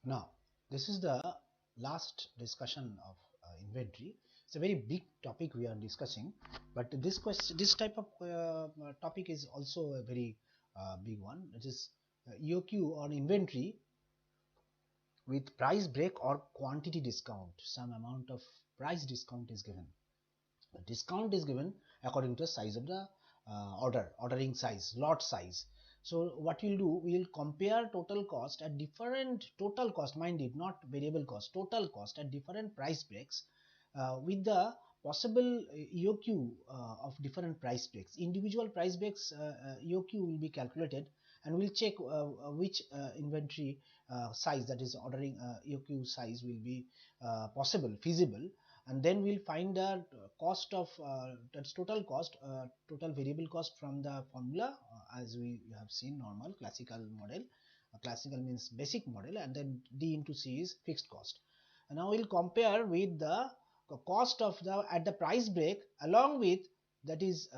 Now, this is the last discussion of inventory. It's a very big topic we are discussing, but this type of topic is also a very big one. It is EOQ on inventory with price break or quantity discount. Some amount of price discount is given. The discount is given according to the size of the ordering size, lot size. So what we'll do, we'll compare total cost at different total cost, mind it, not variable cost, total cost at different price breaks with the possible EOQ of different price breaks. Individual price breaks EOQ will be calculated, and we'll check which inventory size, that is ordering EOQ size, will be possible, feasible, and then we'll find the cost of that's total cost, total variable cost from the formula as we have seen, normal classical model. Classical means basic model, and then D into C is fixed cost. And now we'll compare with the cost of the at the price break, along with, that is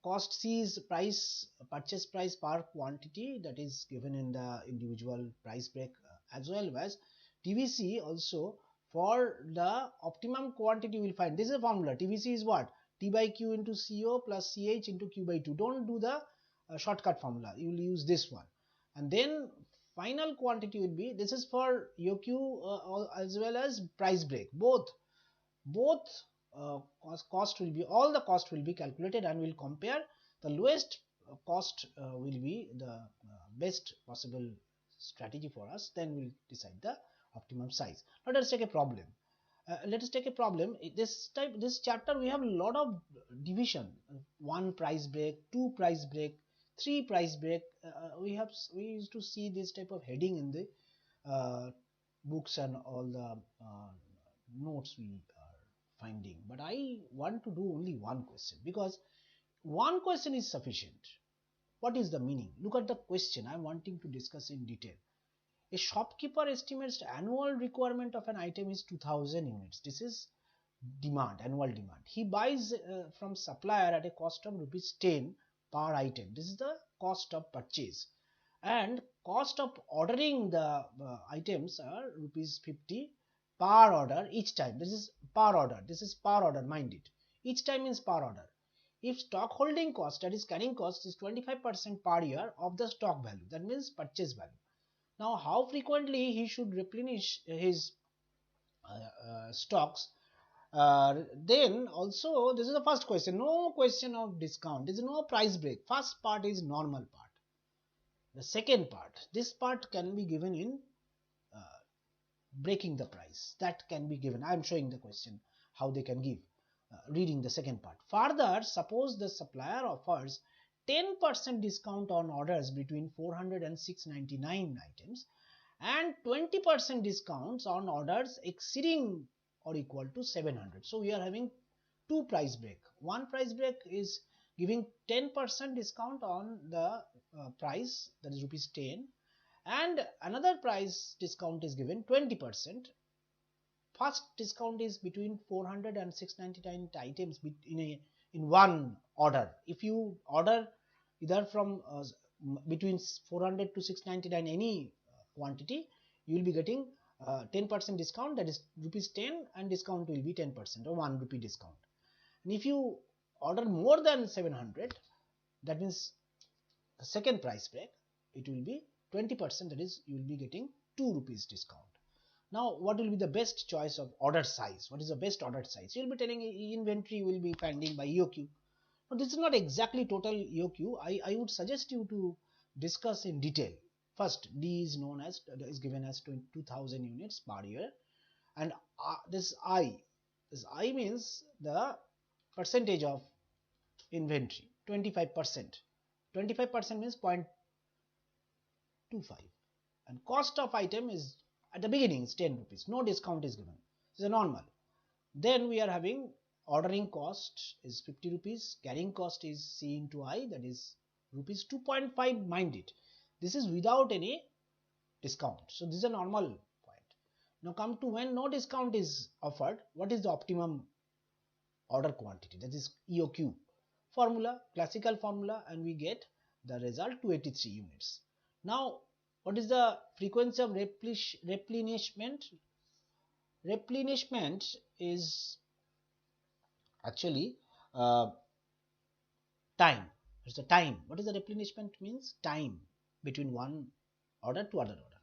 cost C is price, purchase price per quantity, that is given in the individual price break, as well as TVC also for the optimum quantity. We will find, this is a formula. TVC is what? T by Q into CO plus CH into Q by 2. Don't do the shortcut formula, you will use this one. And then final quantity will be, this is for EOQ as well as price break, both cost will be, all the cost will be calculated, and we'll compare the lowest cost will be the best possible strategy for us. Then we'll decide the optimum size. Now let us take a problem. Let us take a problem. This chapter we have a lot of division: 1 price break, 2 price break, 3 price break. We used to see this type of heading in the books and all the notes we are finding. But I want to do only one question, because one question is sufficient. What is the meaning? Look at the question I am wanting to discuss in detail. A shopkeeper estimates the annual requirement of an item is 2000 units. This is demand, annual demand. He buys from supplier at a cost of rupees 10 per item. This is the cost of purchase, and cost of ordering the items are rupees 50 per order each time. This is per order. This is per order, mind it. Each time means per order. If stock holding cost, that is carrying cost, is 25% per year of the stock value, that means purchase value. Now, how frequently he should replenish his stocks? Then also, this is the first question. No question of discount. There is no price break. First part is normal part. The second part, this part can be given in breaking the price. That can be given. I am showing the question how they can give. Reading the second part. Further, suppose the supplier offers 10% discount on orders between 400 and 699 items, and 20% discounts on orders exceeding or equal to 700. So we are having two price break. One price break is giving 10% discount on the price, that is rupees 10, and another price discount is given 20%. First discount is between 400 and 699 items in one order. If you order either from between 400 to 699 any quantity, you will be getting 10% discount, that is rupees 10, and discount will be 10% or 1 rupee discount. And if you order more than 700, that means the second price break, it will be 20%, that is you will be getting 2 rupees discount. Now, what will be the best choice of order size? What is the best order size? You will be telling inventory will be finding by EOQ. Now, this is not exactly total EOQ. I would suggest you to discuss in detail. First, D is known as, is given as 2000 units per year, and this I means the percentage of inventory, 25%. 25% means 0.25, and cost of item is at the beginning is 10 rupees. No discount is given. This is a normal. Then we are having ordering cost is 50 rupees. Carrying cost is C into I, that is rupees 2.5. Mind it. This is without any discount. So this is a normal point. Now come to when no discount is offered. What is the optimum order quantity? That is EOQ. Formula, classical formula, and we get the result 283 units. Now What is the frequency of replenishment? Replenishment is actually uh, time. It's the time. What is the replenishment means? Time between one order to other order.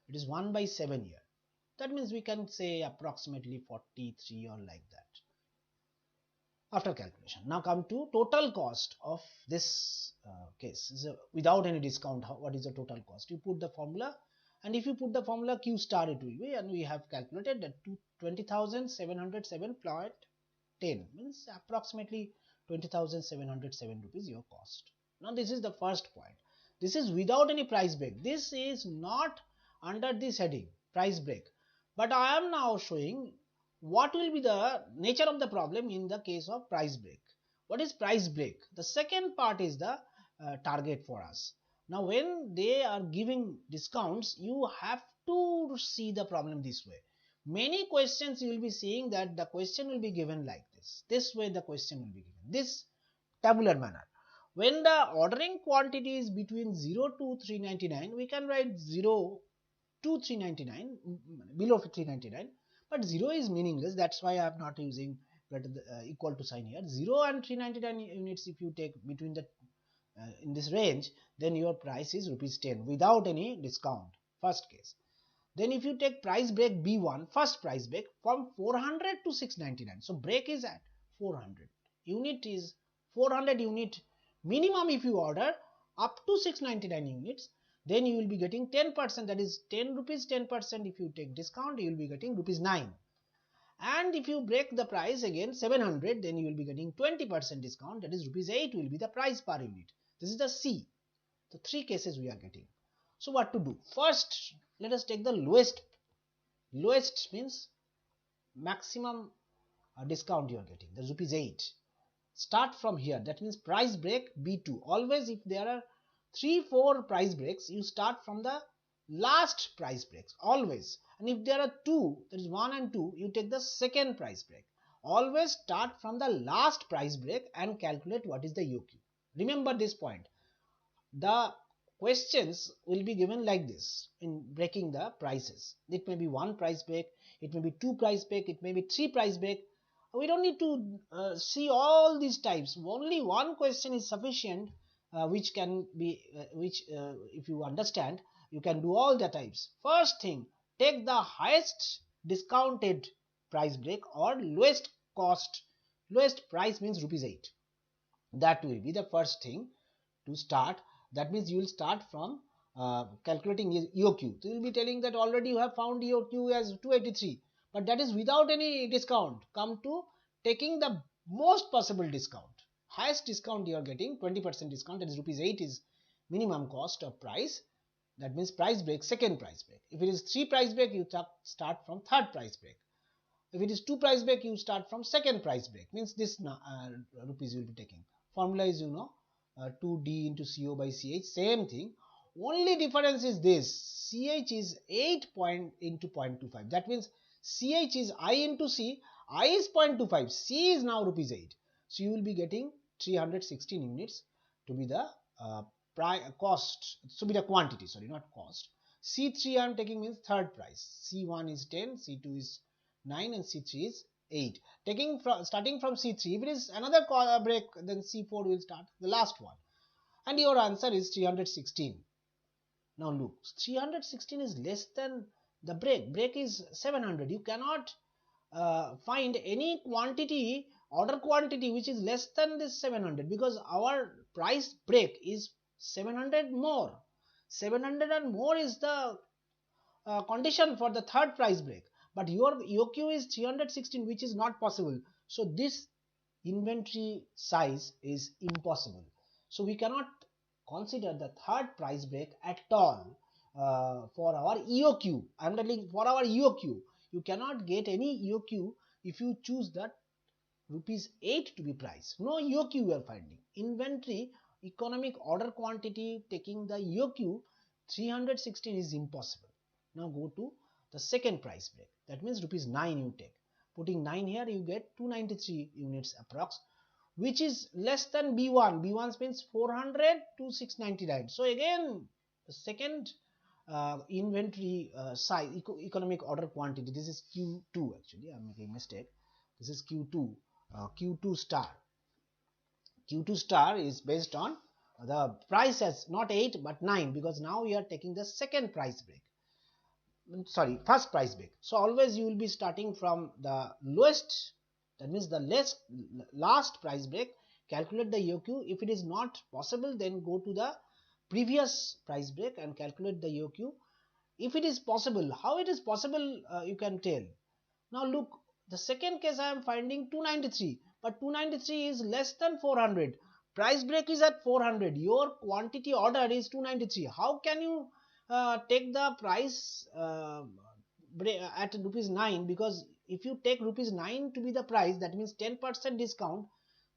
It is 1 by 7 year. That means we can say approximately 43 or like that after calculation. Now come to total cost of this case. So without any discount, what is the total cost? You put the formula, and if you put the formula Q star, it will be, and we have calculated that 20,707.10 means approximately 20,707 rupees your cost. Now this is the first point. This is without any price break. This is not under this heading price break, but I am now showing what will be the nature of the problem in the case of price break. What is price break? The second part is the target for us. Now when they are giving discounts, you have to see the problem this way. Many questions you will be seeing that the question will be given like this way the question will be given, this tabular manner. When the ordering quantity is between 0 to 399, we can write 0 to 399, below 399, but 0 is meaningless. That's why I am not using equal to sign here. 0 and 399 units, if you take between the in this range, then your price is rupees 10 without any discount, first case. Then if you take price break B1, first price break from 400 to 699, so break is at 400, unit is 400 unit minimum. If you order up to 699 units, then you will be getting 10%, that is 10 rupees 10%. If you take discount, you will be getting rupees 9. And if you break the price again 700, then you will be getting 20% discount, that is rupees 8 will be the price per unit. This is the C. The three cases we are getting. So what to do? First, let us take the lowest. Lowest means maximum discount you are getting, the rupees 8. Start from here. That means price break B2. Always if there are 3-4 price breaks, you start from the last price breaks, always. And if there are 2, that is 1 and 2, you take the second price break. Always start from the last price break and calculate what is the UQ. Remember this point. The questions will be given like this in breaking the prices. It may be 1 price break, it may be 2 price break, it may be 3 price break. We don't need to see all these types. Only one question is sufficient, which can be if you understand, you can do all the types. First thing, take the highest discounted price break or lowest cost. Lowest price means rupees 8. That will be the first thing to start. That means you will start from calculating EOQ. So you will be telling that already you have found EOQ as 283, but that is without any discount. Come to taking the most possible discount. Highest discount you are getting, 20% discount, that is rupees 8 is minimum cost of price. That means price break, second price break. If it is 3 price break, you start from third price break. If it is 2 price break, you start from second price break. Means this rupees you will be taking. Formula is 2D into CO by CH, same thing. Only difference is this, CH is 8 point into 0.25. That means CH is I into C, I is 0.25, C is now rupees 8. So you will be getting 316 units to be the cost, so be the quantity, sorry, not cost. C3 I am taking means third price. C1 is 10, C2 is 9 and C3 is 8. Taking from starting from C3, if it is another break, then C4 will start, the last one, and your answer is 316. Now look, 316 is less than the break. Break is 700. You cannot find any quantity, order quantity, which is less than this 700, because our price break is 700 more. 700 and more is the condition for the third price break, but your EOQ is 316, which is not possible. So this inventory size is impossible. So we cannot consider the third price break at all for our EOQ. I am telling for our EOQ. You cannot get any EOQ if you choose that rupees 8 to be price. No EOQ you are finding. Inventory economic order quantity taking the EOQ 316 is impossible. Now go to the second price break. That means rupees 9 you take. Putting 9 here, you get 293 units approx, which is less than B1. B1 means 400 to 699. So again, the second inventory size, economic order quantity. This is Q2 actually. I'm making a mistake. This is Q2. Q2 star. Q2 star is based on the price as not 8 but 9, because now we are taking the second price break. Sorry, first price break. So always you will be starting from the lowest, that means the last price break, calculate the EOQ. If it is not possible, then go to the previous price break and calculate the EOQ. If it is possible, how it is possible, you can tell. Now look, the second case I am finding 293, but 293 is less than 400. Price break is at 400. Your quantity order is 293. How can you take the price at rupees 9? Because if you take rupees 9 to be the price, that means 10% discount,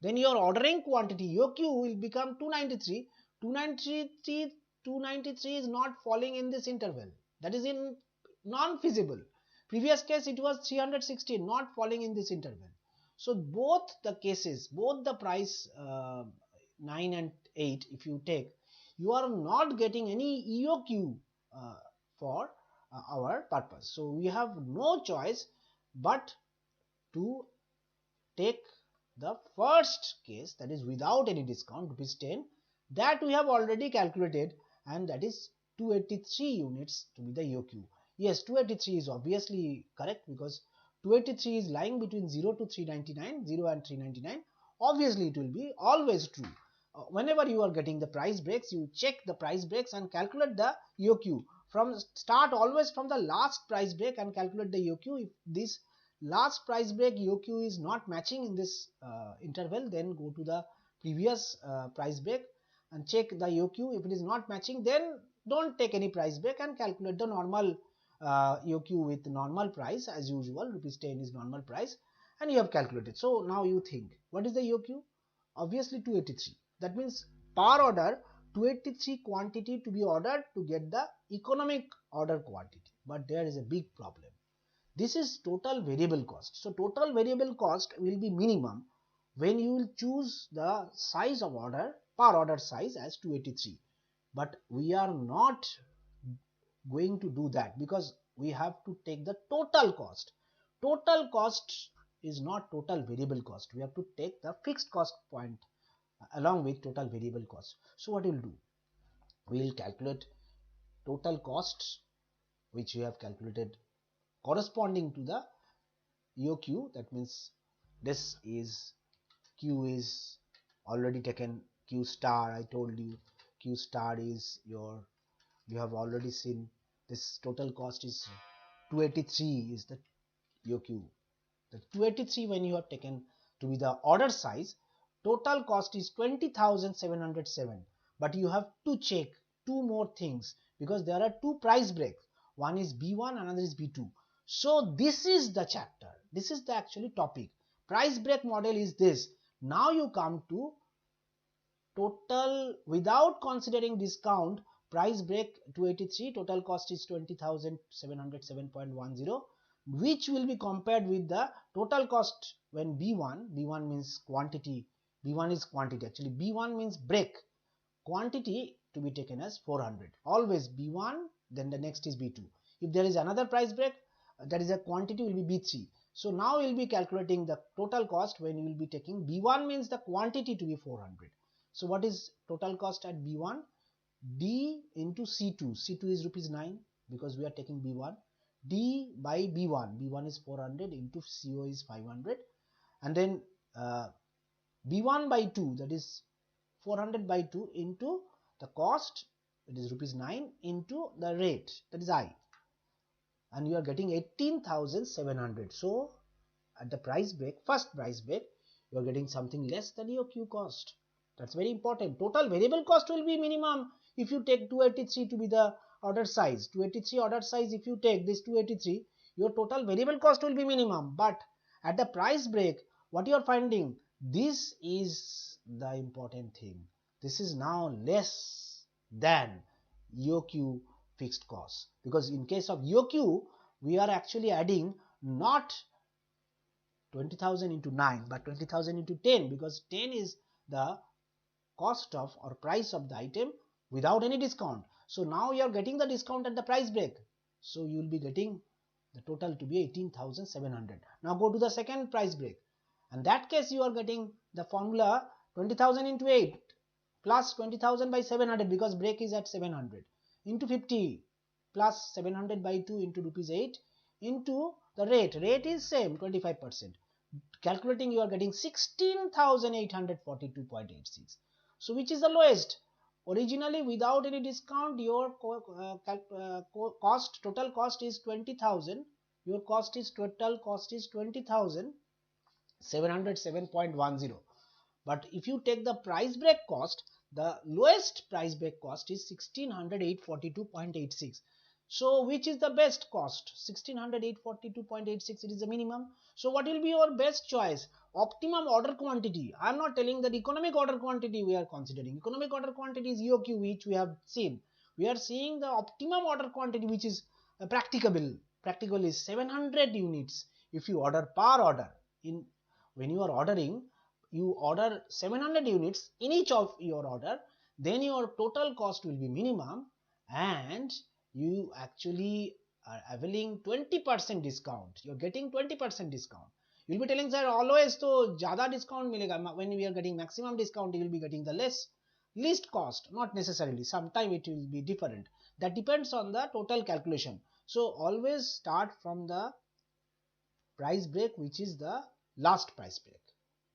then your ordering quantity EOQ will become 293. 293 is not falling in this interval. That is in non-feasible. Previous case it was 316, not falling in this interval. So both the cases, both the price 9 and 8, if you take, you are not getting any EOQ for our purpose. So we have no choice but to take the first case, that is without any discount, rupees 10, that we have already calculated, and that is 283 units to be the EOQ. Yes, 283 is obviously correct, because 283 is lying between 0 to 399, 0 and 399. Obviously it will be always true. Whenever you are getting the price breaks, you check the price breaks and calculate the EOQ. Start always from the last price break and calculate the EOQ. If this last price break EOQ is not matching in this interval, then go to the previous price break and check the EOQ. If it is not matching, then don't take any price break and calculate the normal EOQ with normal price as usual. Rupees 10 is normal price, and you have calculated. So now you think, what is the EOQ? Obviously 283. That means per order 283 quantity to be ordered to get the economic order quantity. But there is a big problem. This is total variable cost. So total variable cost will be minimum when you will choose the size of order, per order size as 283. But we are not going to do that, because we have to take the total cost. Total cost is not total variable cost. We have to take the fixed cost point along with total variable cost. So what we will do? We will calculate total cost, which we have calculated corresponding to the EOQ. That means this is Q is already taken. Q star, I told you, Q star is your, you have already seen this total cost is 283 is the EOQ. The 283 when you have taken to be the order size, total cost is 20,707. But you have to check two more things, because there are two price breaks. One is B1, another is B2. So this is the chapter. This is the actually topic. Price break model is this. Now you come to total without considering discount. Price break 283, total cost is 20,707.10, which will be compared with the total cost when B1 means quantity, B1 is quantity, actually B1 means break, quantity to be taken as 400. Always B1, then the next is B2. If there is another price break, that is a quantity, will be B3. So now we will be calculating the total cost when you will be taking B1 means the quantity to be 400. So what is total cost at B1? D into C2. C2 is rupees 9, because we are taking B1. D by B1. B1 is 400 into CO is 500. And then B1 by 2, that is 400 by 2 into the cost, it is rupees 9, into the rate, that is I. And you are getting 18,700. So at the price break, first price break, you are getting something less than your Q cost. That's very important. Total variable cost will be minimum if you take 283 to be the order size. 283 order size, if you take this 283, your total variable cost will be minimum. But at the price break, what you are finding, this is the important thing. This is now less than EOQ fixed cost, because in case of EOQ, we are actually adding not 20,000 into 9 but 20,000 into 10, because 10 is the cost of or price of the item without any discount. So now you are getting the discount at the price break. So you will be getting the total to be 18,700. Now go to the second price break. In that case, you are getting the formula 20,000 into 8 plus 20,000 by 700 because break is at 700 into 50 plus 700 by 2 into rupees 8 into the rate. Rate is same 25%. Calculating, you are getting 16,842.86. So which is the lowest? Originally, without any discount, your total cost is 20,000. Your total cost is 20,707.10. But if you take the price break cost, the lowest price break cost is 16,842.86. So which is the best cost? 16,842.86, it is the minimum. So what will be your best choice? Optimum order quantity. I am not telling that economic order quantity we are considering. Economic order quantity is EOQ, which we have seen. We are seeing the optimum order quantity, which is practicable. Practical is 700 units. If you order per order, when you are ordering, you order 700 units in each of your order, then your total cost will be minimum, and you actually are availing 20% discount. You're getting 20% discount. You'll be telling, sir, always to jada discount milega. When we are getting maximum discount, you will be getting the least cost. Not necessarily. Sometime it will be different. That depends on the total calculation. So always start from the price break, which is the last price break.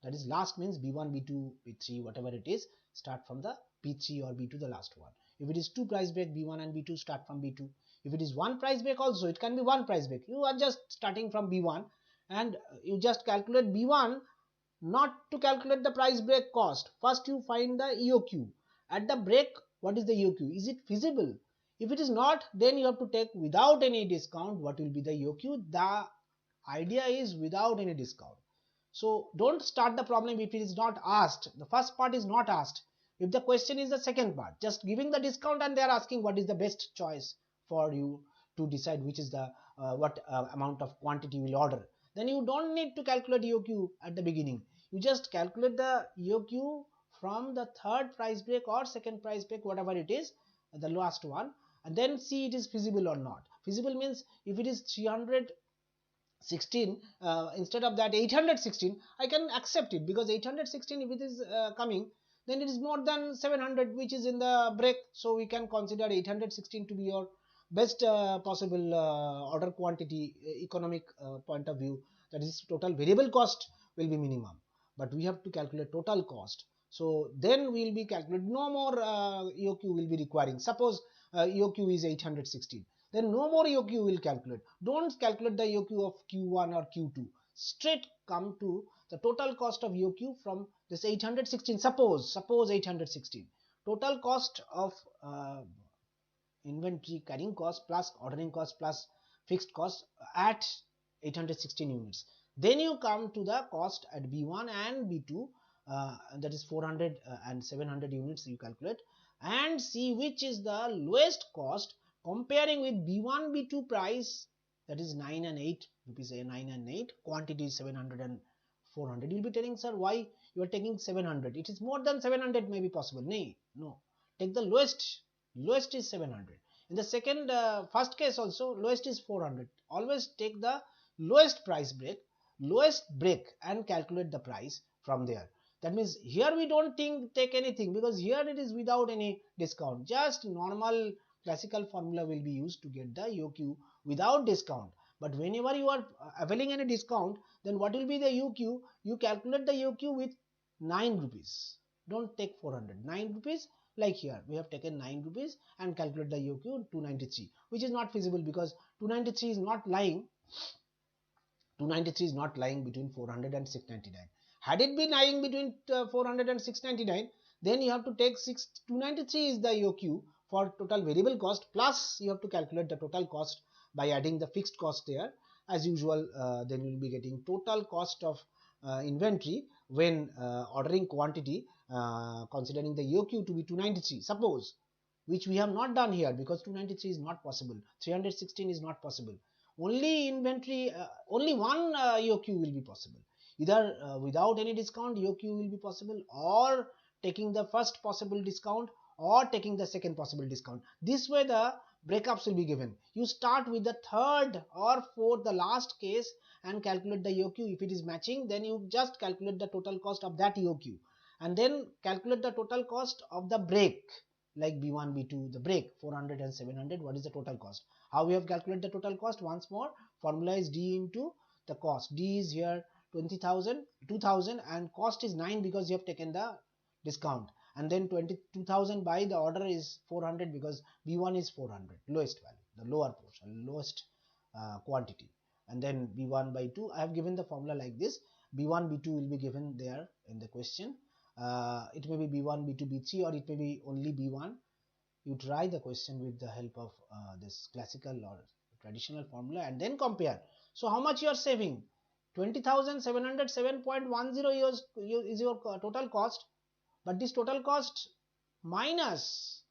That is, last means B1, B2, B3, whatever it is, start from the B3 or B2, the last one. If it is two price break, B1 and B2, start from B2. If it is one price break also, it can be one price break. You are just starting from B1 and you just calculate B1, not to calculate the price break cost. First you find the EOQ. At the break, what is the EOQ? Is it feasible? If it is not, then you have to take without any discount. What will be the EOQ? The idea is without any discount. So don't start the problem if it is not asked. The first part is not asked. If the question is the second part, just giving the discount and they are asking what is the best choice for you to decide which is the what amount of quantity you will order. Then you don't need to calculate EOQ at the beginning. You just calculate the EOQ from the third price break or second price break, whatever it is, the last one, and then see it is feasible or not. Feasible means if it is 316 instead of that 816, I can accept it, because 816, if it is coming, then it is more than 700 which is in the break. So we can consider 816 to be your best possible order quantity, economic point of view. That is, total variable cost will be minimum, but we have to calculate total cost. So then we will be calculating, no more EOQ will be requiring. Suppose EOQ is 816, then no more EOQ will calculate. Don't calculate the EOQ of Q1 or Q2. Straight come to the total cost of EOQ from this 816. Suppose 816. Total cost of inventory carrying cost plus ordering cost plus fixed cost at 816 units. Then you come to the cost at B1 and B2, that is 400 and 700 units you calculate, and see which is the lowest cost comparing with B1, B2 price, that is 9 and 8 rupees, 9 and 8, quantity is 700 and 400. You will be telling, sir, why you are taking 700? It is more than 700 may be possible. No, take the lowest is 700. In the second first case also, lowest is 400. Always take the lowest break and calculate the price from there. That means here we don't take anything, because here it is without any discount. Just normal classical formula will be used to get the EOQ without discount. But whenever you are availing any discount, then what will be the EOQ? You calculate the EOQ with 9 rupees. Don't take 400. 9 rupees, like here we have taken 9 rupees and calculate the EOQ 293, which is not feasible because 293 is not lying. 293 is not lying between 400 and 699. Had it been lying between 400 and 699, then you have to take 293 is the EOQ for total variable cost, plus you have to calculate the total cost by adding the fixed cost there. As usual, then you will be getting total cost of inventory when ordering quantity, considering the EOQ to be 293, suppose, which we have not done here because 293 is not possible, 316 is not possible. Only inventory, only one EOQ will be possible. Either without any discount EOQ will be possible, or taking the first possible discount, or taking the second possible discount. This way the breakups will be given. You start with the third or fourth, the last case, and calculate the EOQ. If it is matching, then you just calculate the total cost of that EOQ, and then calculate the total cost of the break, like B1, B2, the break 400 and 700. What is the total cost? How we have calculated the total cost? Once more, formula is D into the cost. D is here 20,000, 2,000, and cost is 9 because you have taken the discount, and then 22,000 by the order is 400 because B1 is 400, lowest value, the lower portion, lowest quantity, and then B1 by 2. I have given the formula like this. B1, B2 will be given there in the question. It may be B1, B2, B3, or it may be only B1. You try the question with the help of this classical or traditional formula and then compare. So how much you are saving? 20,707.10 is your total cost, but this total cost minus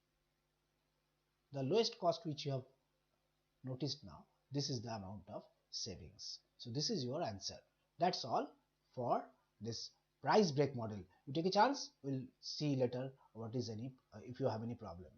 the lowest cost which you have noticed now, this is the amount of savings. So this is your answer. That's all for this price break model. You take a chance, we'll see later what is any if you have any problem.